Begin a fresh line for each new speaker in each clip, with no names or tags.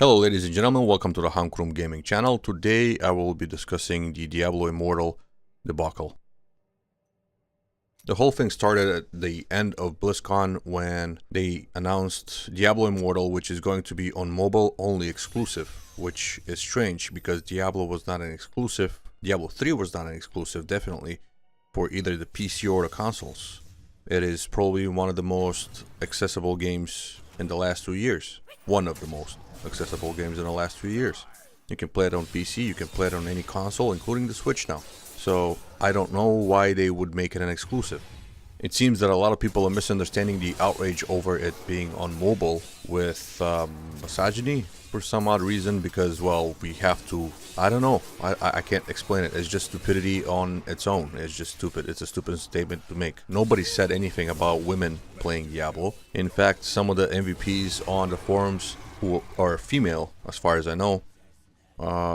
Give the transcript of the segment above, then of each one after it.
Hello ladies and gentlemen, welcome to the Hankrum Gaming channel. Today I will be discussing the Diablo Immortal debacle. The whole thing started at the end of BlizzCon when they announced Diablo Immortal, which is going to be on mobile only exclusive, which is strange because Diablo was not an exclusive. Diablo 3 was not an exclusive, definitely, for either the PC or the consoles. It is probably one of the most accessible games in the last 2 years. One of the most accessible games in the last 2 years. You can play it on PC, you can play it on any console, including the Switch now. So I don't know why they would make it an exclusive. It seems that a lot of people are misunderstanding the outrage over it being on mobile with misogyny for some odd reason, because, well, we have to, I don't know, I can't explain it. It's just stupidity on its own. It's just stupid. It's a stupid statement to make. Nobody said anything about women playing Diablo. In fact, some of the MVPs on the forums who are female, as far as I know,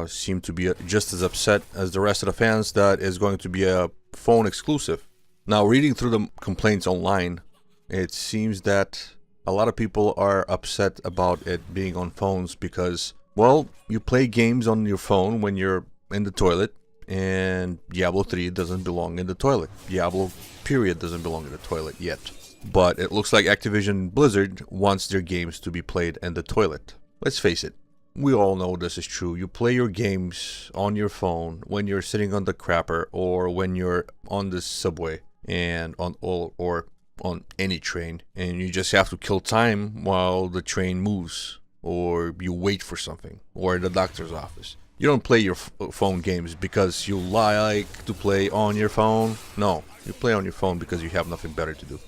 seem to be just as upset as the rest of the fans that is going to be a phone exclusive. Now, reading through the complaints online, it seems that a lot of people are upset about it being on phones because, well, you play games on your phone when you're in the toilet, and Diablo 3 doesn't belong in the toilet. Diablo, period, doesn't belong in the toilet yet. But it looks like Activision-Blizzard wants their games to be played in the toilet. Let's face it, we all know this is true. You play your games on your phone when you're sitting on the crapper or when you're on the subway and or on any train, and you just have to kill time while the train moves, or you wait for something, or at the doctor's office. You don't play your phone games because you like to play on your phone. No, you play on your phone because you have nothing better to do,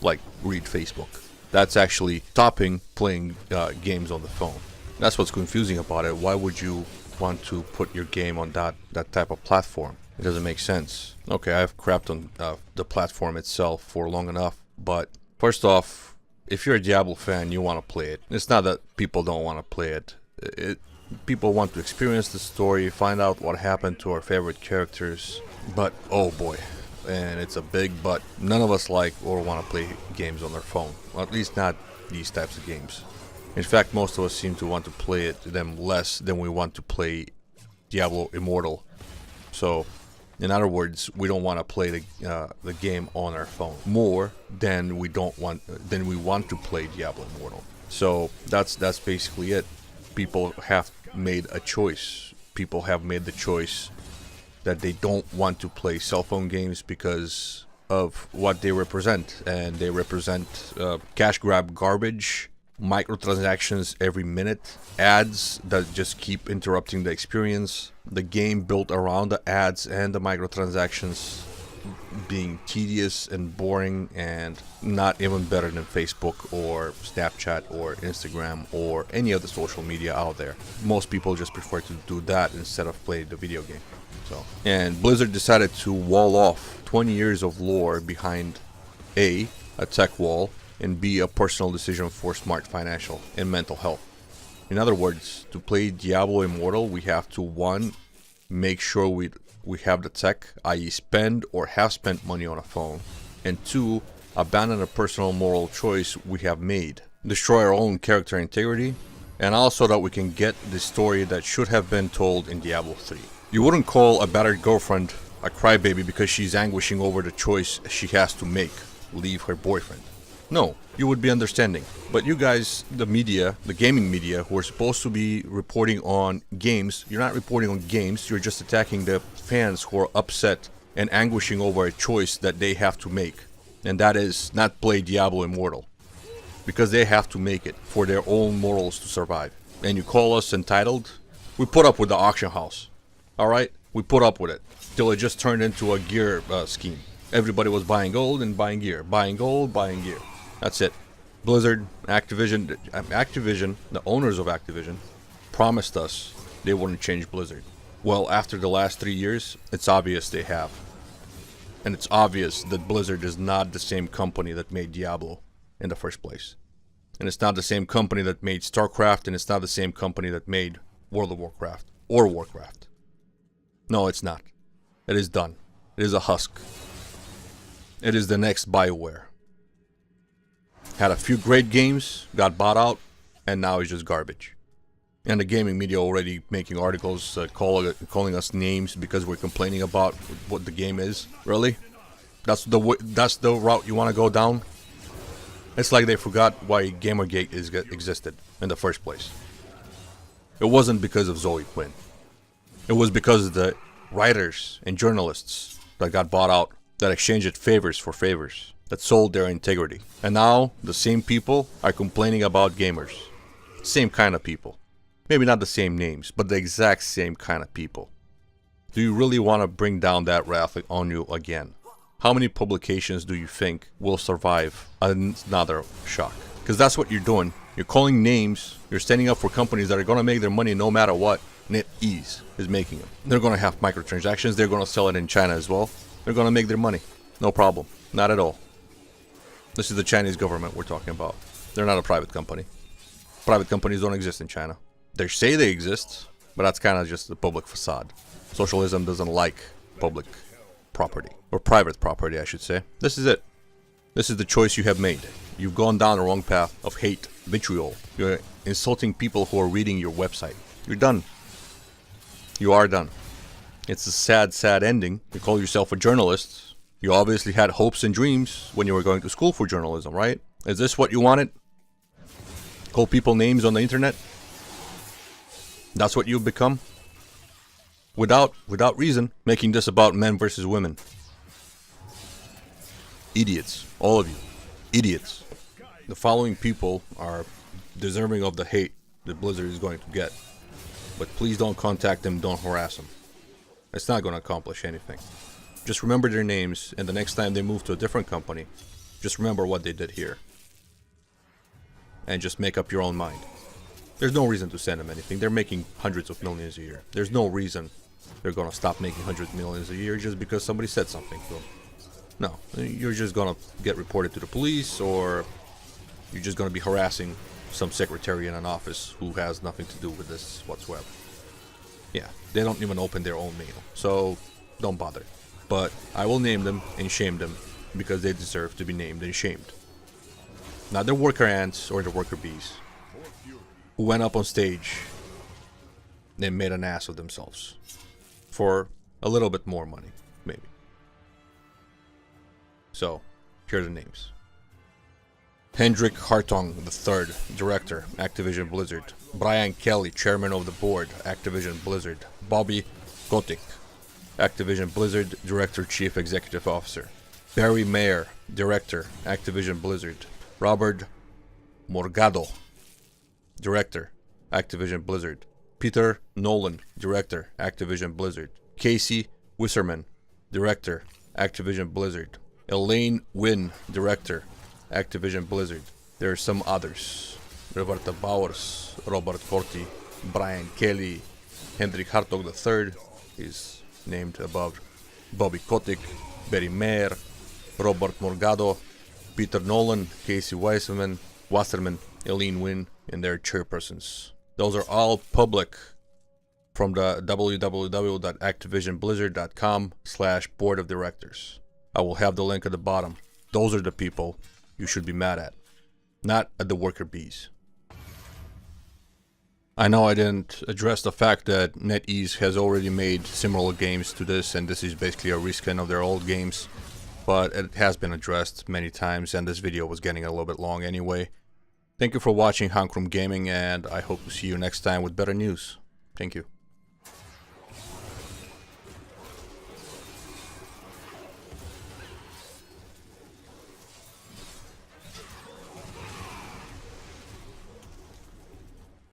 like read Facebook. That's actually stopping playing games on the phone. That's what's confusing about it. Why would you want to put your game on that type of platform? It doesn't make sense. Okay, I've crapped on the platform itself for long enough, but first off, if you're a Diablo fan, you want to play it. It's not that people don't want to play it. People want to experience the story, find out what happened to our favorite characters, but oh boy, and it's a big but, none of us like or want to play games on their phone. Well, at least not these types of games. In fact, most of us seem to want to play them less than we want to play Diablo Immortal. So, in other words, we don't want to play the game on our phone more than we want to play Diablo Immortal. So that's basically it. People have made a choice. People have made the choice that they don't want to play cell phone games because of what they represent, and they represent cash grab garbage, microtransactions every minute, ads that just keep interrupting the experience, the game built around the ads and the microtransactions being tedious and boring and not even better than Facebook or Snapchat or Instagram or any other social media out there. Most people just prefer to do that instead of play the video game. And Blizzard decided to wall off 20 years of lore behind A tech wall, and B, a personal decision for smart financial and mental health. In other words, to play Diablo Immortal, we have to, 1, make sure we have the tech, i.e. spend or have spent money on a phone, and 2, abandon a personal moral choice we have made, destroy our own character integrity, and also that we can get the story that should have been told in Diablo 3. You wouldn't call a battered girlfriend a crybaby because she's anguishing over the choice she has to make, leave her boyfriend. No, you would be understanding. But you guys, the media, the gaming media, who are supposed to be reporting on games, you're not reporting on games, you're just attacking the fans who are upset and anguishing over a choice that they have to make. And that is not play Diablo Immortal. Because they have to make it for their own morals to survive. And you call us entitled? We put up with the auction house. Alright? We put up with it. Till it just turned into a gear scheme. Everybody was buying gold and buying gear. Buying gold, buying gear. That's it. Blizzard, Activision, the owners of Activision, promised us they wouldn't change Blizzard. Well, after the last 3 years, it's obvious they have. And it's obvious that Blizzard is not the same company that made Diablo in the first place. And it's not the same company that made StarCraft, and it's not the same company that made World of Warcraft or Warcraft. No, it's not. It is done. It is a husk. It is the next BioWare. Had a few great games, got bought out, and now it's just garbage. And the gaming media already making articles calling us names because we're complaining about what the game is. Really? That's the route you want to go down? It's like they forgot why Gamergate existed in the first place. It wasn't because of Zoe Quinn. It was because of the writers and journalists that got bought out, that exchanged favors for favors, that sold their integrity. And now the same people are complaining about gamers. Same kind of people. Maybe not the same names, but the exact same kind of people. Do you really want to bring down that wrath on you again? How many publications do you think will survive another shock? Because that's what you're doing. You're calling names. You're standing up for companies that are going to make their money no matter what. NetEase is making them. They're going to have microtransactions. They're going to sell it in China as well. They're going to make their money. No problem. Not at all. This is the Chinese government we're talking about. They're not a private company. Private companies don't exist in China. They say they exist, but that's kind of just a public facade. Socialism doesn't like public property, or private property, I should say. This is it. This is the choice you have made. You've gone down the wrong path of hate, vitriol. You're insulting people who are reading your website. You're done. You are done. It's a sad, sad ending. You call yourself a journalist. You obviously had hopes and dreams when you were going to school for journalism, right? Is this what you wanted? Call people names on the internet? That's what you've become? Without reason, making this about men versus women. Idiots. All of you. Idiots. The following people are deserving of the hate that Blizzard is going to get. But please don't contact them, don't harass them. It's not going to accomplish anything. Just remember their names, and the next time they move to a different company, just remember what they did here. And just make up your own mind. There's no reason to send them anything. They're making hundreds of millions a year. There's no reason they're going to stop making hundreds of millions a year just because somebody said something to them. No, you're just going to get reported to the police, or you're just going to be harassing some secretary in an office who has nothing to do with this whatsoever. Yeah, they don't even open their own mail, so don't bother. But I will name them and shame them because they deserve to be named and shamed. Not the worker ants or the worker bees who went up on stage and made an ass of themselves for a little bit more money, maybe. So, here are the names. Hendrik Hartong III, Director, Activision-Blizzard. Brian Kelly, Chairman of the Board, Activision-Blizzard. Bobby Kotick, Activision-Blizzard, Director, Chief Executive Officer. Barry Mayer, Director, Activision-Blizzard. Robert Morgado, Director, Activision-Blizzard. Peter Nolan, Director, Activision-Blizzard. Casey Wisserman, Director, Activision-Blizzard. Elaine Wynn, Director, Activision-Blizzard. There are some others. Roberta Bowers, Robert Corti, Brian Kelly, Hendrik Hartog III is named above. Bobby Kotick, Barry Mayer, Robert Morgado, Peter Nolan, Casey Wasserman, Elaine Wynn, and their chairpersons. Those are all public from the www.activisionblizzard.com/board of directors. I will have the link at the bottom. Those are the people you should be mad at, not at the worker bees. I know I didn't address the fact that NetEase has already made similar games to this, and this is basically a reskin of their old games, but it has been addressed many times, and this video was getting a little bit long anyway. Thank you for watching Hankrum Gaming, and I hope to see you next time with better news. Thank you.